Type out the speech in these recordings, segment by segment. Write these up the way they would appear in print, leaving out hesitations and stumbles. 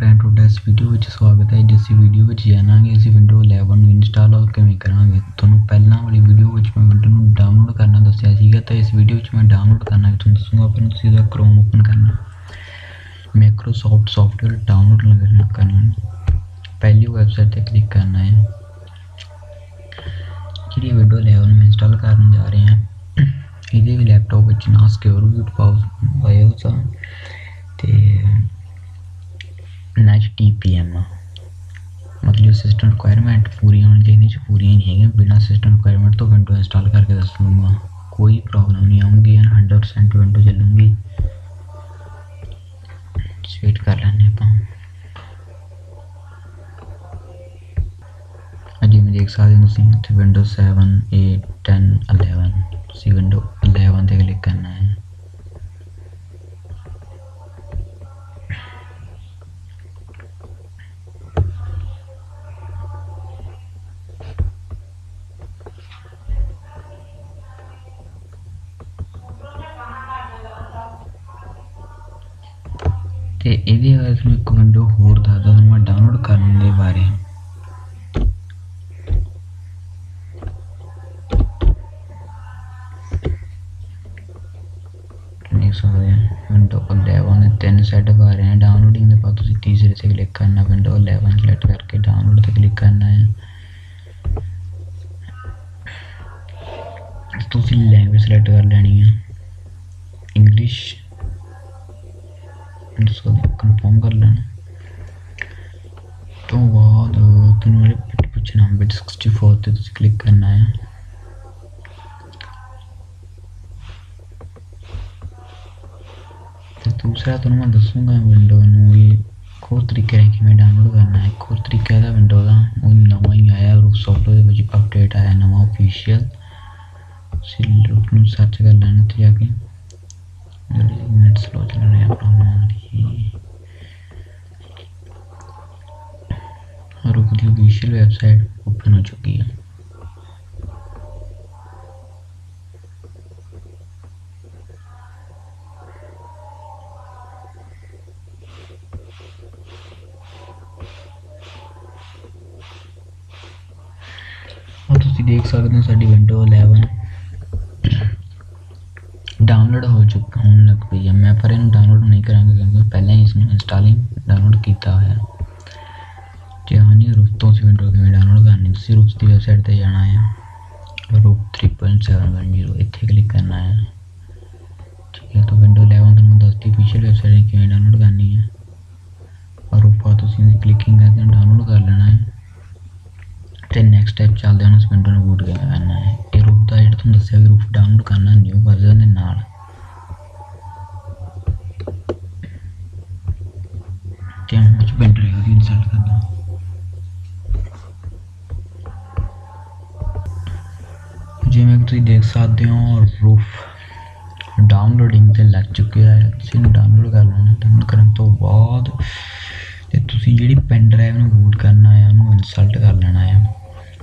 Friend ਤੁਹਾਡਾ ਇਸ video ਵਿੱਚ ਸਵਾਗਤ ਹੈ। ਜਿਸ ਵੀਡੀਓ ਵਿੱਚ ਜਾਣਾਂਗੇ ਅਸੀਂ ਵਿੰਡੋ 11 ਨੂੰ ਇੰਸਟਾਲ और ਕਿਵੇਂ ਕਰਾਂਗੇ। ਤੁਹਾਨੂੰ ਪਹਿਲਾਂ ਵਾਲੀ ਵੀਡੀਓ ਵਿੱਚ ਮੈਂ ਵਿੰਡੋ ਨੂੰ ਡਾਊਨਲੋਡ ਕਰਨਾ ਦੱਸਿਆ ਸੀਗਾ ਤਾਂ ਇਸ ਵੀਡੀਓ ਵਿੱਚ ਮੈਂ ਡਾਊਨਲੋਡ ਕਰਨਾ ਵੀ ਤੁਹਾਨੂੰ ਦੱਸੂਗਾ। ਪਹਿਲਾਂ ਤੁਸੀਂ ਇਹਦਾ ਕ੍ਰੋਮ ਓਪਨ ਕਰਨਾ, ਮਾਈਕਰੋਸॉफ्ट सॉफ्टवेयर डाउनलोड करना, पहली वेबसाइट पर क्लिक करना है। जी विंडो 11 में इंस्टॉल करने जा रहे हैं। ये भी लैपटॉप में ना सिक्योर बूट बायोस तो ना TPM मतलब सिस्टम रिक्वायरमेंट पूरी होनी चाहिए, पूरी नहीं है। बिना सिस्टम रिक्वायरमेंट तो विंडो इंस्टॉल करके दस दूँगा, कोई प्रॉब्लम नहीं आऊँगी। 100% विंडो चलूँगी। वेट कर लेने जी मैं देख सकते हैं विंडो 7 8 10 11 विंडो 11 पे क्लिक करना है। तो ये एक विंडो होर दसदा मैं डाउनलोड करने के बारे। विंडो 11 तीन सेटअप आ रहे हैं। डाउनलोडिंग के बाद तीसरे से क्लिक करना, विंडो 11 सेलेक्ट करके डाउनलोड से क्लिक करना है। तो लैंग्वेज सेलेक्ट कर लेनी है, इंग्लिश कंफर्म कर लेना। तो बाद तुम्हें पूछना बिट 64 पे क्लिक करना है। तो दूसरा तो मैं दसूँगा विंडो भी एक होर तरीके है कि मैं डाउनलोड करना है। एक होर तरीका है विंडो का वो नवा ही आया, रूफ सॉफ्टवेयर में अपडेट आया नवा ऑफिशियल। रूफ में सर्च कर लेना तो जाके मिनट स्लो चल रहा है प्रॉब्लम आ रही है। रूफ की ऑफिशियल वेबसाइट ओपन हो चुकी है। तुम देख सकते हो साडी विंडो 11 डाउनलोड हो चुका होने लग पई है। मैं पर इन डाउनलोड नहीं करांगा क्योंकि पहले ही इसमें इंस्टॉलिंग डाउनलोड किया है। जानी रूफ तो विंडो किमें डाउनलोड करनी, तुम रूफ की वेबसाइट पर जाना है। रूफ 3.710 इतने क्लिक करना है। ठीक है, तो विंडो 11 तुम दसती ऑफिशियल वेबसाइट किमें डाउनलोड करनी है और रूफ तुम क्लिकिंग करके डाउनलोड कर लेना है। तो नैक्सट स्टैप चलते हैं उस विंडो में बूट किमें करना है। ये रूफ का जो तुम दसिया भी रूफ डाउनलोड करना न्यू वर्जन के नाल। पेन ड्राइव इंस्टॉल करना। जिमें तुम देख सकते हो रूफ डाउनलोडिंग से लग चुके हैं। तुम डाउनलोड कर लेना। डाउनलोड करने तो बाद जी पेन ड्राइव में बूट करना है उन्होंने इंस्टॉल कर लेना है।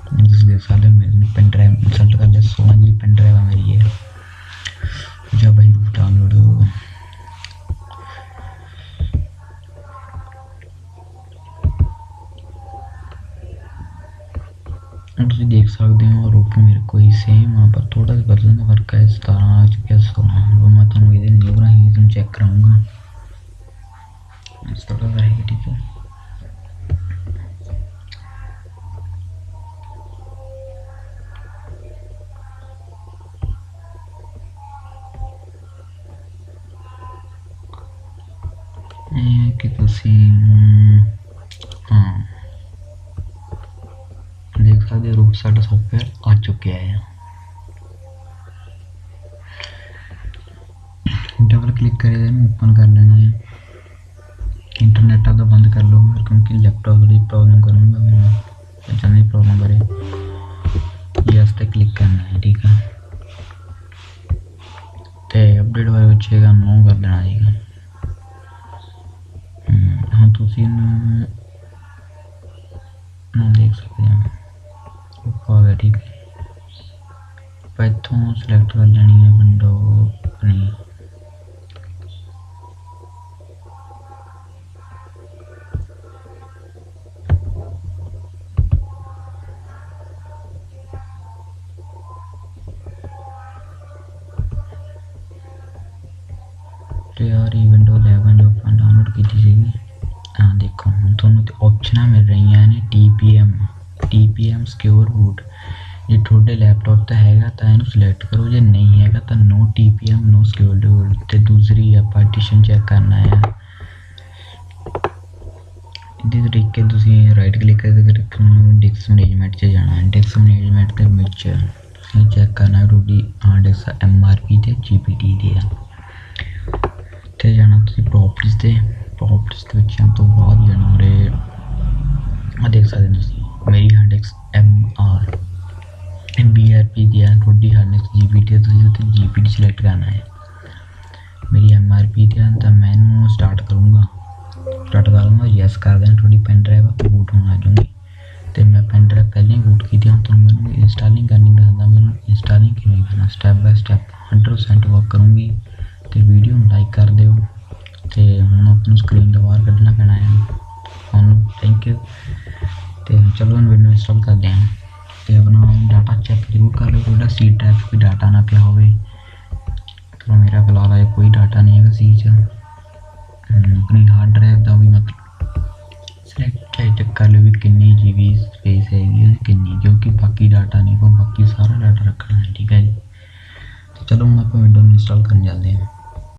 तुम देख सकते हो मैंने पेन ड्राइव इंस्टॉल कर लिया। 16 जी पेन ड्राइव है मेरी है। जब भाई रूफ डाउनलोड होगा तुम देख सकते हो रूफ मेरे को ही सेम है पर थोड़ा सा वर्जन का फर्क है। 17 आ चुका है 16। वो मैं तुम्हें ये न्यू बनाई तुम चेक कराऊँगा थोड़ा करेंगे। ठीक है, कि हाँ देख सकते रूफ साडा सॉफ्टवेयर आ चुके हैं। डबल क्लिक करे ओपन कर लेना है। इंटरनेट आपका बंद कर लो क्योंकि लैपटॉप की प्रॉब्लम करूँगा मैं चाहती प्रॉब्लम करे। यस पे क्लिक करना है। ठीक है, तो अपडेट वाले बच्चेगा नो कर देना चाहिए। हाँ तुम देख सकते हैं आ गया। ठीक है, इतों सिलेक्ट कर लेनी है विंडो अपनी। ਸਾਰੀ ਵਿੰਡੋ 11 ਜੋ ਆਪਾਂ ਡਾਊਨਲੋਡ ਕੀਤੀ ਸੀਗੀ। ਦੇਖੋ ਹੁਣ ਤੁਹਾਨੂੰ ਤੇ ਆਪਸ਼ਨਾਂ ਮਿਲ ਰਹੀਆਂ ਨੇ TPM ਸਿਕਿਉਰ ਬੂਟ। ਜੇ ਤੁਹਾਡੇ ਲੈਪਟਾਪ ਤੇ ਹੈਗਾ ਤਾਂ ਇਹਨੂੰ ਸਿਲੈਕਟ ਕਰੋ, ਜੇ ਨਹੀਂ ਹੈਗਾ ਤਾਂ ਨੋ TPM ਨੋ ਸਿਕਿਉਰ ਬੂਟ। ਤੇ ਦੂਸਰੀ ਆ ਪਾਰਟੀਸ਼ਨ ਚੈੱਕ ਕਰਨਾ ਆ। ਇਹਦੇ ਤਰੀਕੇ ਤੁਸੀਂ ਰਾਈਟ ਕਲਿੱਕ ਕਰਕੇ ਡਿਸਕ ਮੈਨੇਜਮੈਂਟ 'ਚ ਜਾਣਾ। ਡਿਸਕ ਮੈਨੇਜਮੈਂਟ ਦੇ ਵਿੱਚ ਤੁਸੀਂ ਚੈੱਕ ਕਰਨਾ ਤੁਹਾਡੀ ਡਿਸਕ MRP ਤੇ GPT ਦੀ ਆ। ਇੱਥੇ ਜਾਣਾ ਤੁਸੀਂ ਪ੍ਰੋਪਰਟੀਜ਼ ਦੇ ਵਿੱਚ ਜਾਣ ਤੋਂ ਬਾਅਦ ਜਾਣਾ ਉਰੇ ਦੇਖ ਸਕਦੇ ਹੋ ਤੁਸੀਂ ਮੇਰੀ ਹਾਰਡ ਡਿਸਕ BRP ਦੀ ਆ, ਤੁਹਾਡੀ ਹਾਰਡ ਡਿਸਕ GPT ਹੈ, ਤੁਸੀਂ ਉੱਥੇ GPT ਸਿਲੈਕਟ ਕਰਨਾ ਹੈ। ਮੇਰੀ MRP ਤੇ ਆ ਤਾਂ ਮੈਂ ਇਹਨੂੰ ਸਟਾਰਟ ਕਰੂੰਗਾ ਯੈਸ ਕਰ ਦੇਣਾ। ਤੁਹਾਡੀ ਪੈਨ ਡਰਾਈਵ ਬੂਟ ਹੋਣ ਆ ਜਾਊਗੀ ਅਤੇ ਮੈਂ ਪੈਨ ਡਰਾਈਵ ਪਹਿਲਾਂ ਹੀ ਬੂਟ ਕੀਤੀ ਹੁਣ ਤੁਹਾਨੂੰ ਮੈਨੂੰ ਇੰਸਟਾਲਿੰਗ ਕਰਨੀ ਦੱਸਦਾ ਮੈਨੂੰ ਇੰਸਟਾਲਿੰਗ ਕਿਵੇਂ ਕਰਨਾ। ਸਟੈਪ ਬਾਏ ਸਟੈਪ 100% ਵਰਕ ਕਰੂੰਗੀ। ਅਤੇ ਵੀਡੀਓ ਨੂੰ ਲਾਈਕ ਕਰ ਦਿਓ। ਅਤੇ ਹੁਣ ਆਪਾਂ ਨੂੰ ਸਕਰੀਨ ਤੋਂ ਬਾਹਰ ਕੱਢਣਾ ਪੈਣਾ ਹੈ ਹੁਣ। Thank you. ਅਤੇ ਚਲੋ ਹੁਣ ਵੀਡੀਓ ਇੰਸਟਾਲ ਕਰਦੇ ਹਾਂ। ਅਤੇ ਆਪਣਾ ਡਾਟਾ ਚੈੱਕ ਜ਼ਰੂਰ ਕਰ ਲਓ ਤੁਹਾਡਾ ਸੀ ਡਰਾਈਵ 'ਚ ਕੋਈ ਡਾਟਾ ਨਾ ਪਿਆ ਹੋਵੇ। ਚਲੋ ਮੇਰਾ ਫਿਲਹਾਲ ਅਜੇ ਕੋਈ ਡਾਟਾ ਨਹੀਂ ਹੈਗਾ ਸੀ 'ਚ। ਆਪਣੀ ਹਾਰਡ ਡਰਾਈਵ ਦਾ ਵੀ ਮਤਲਬ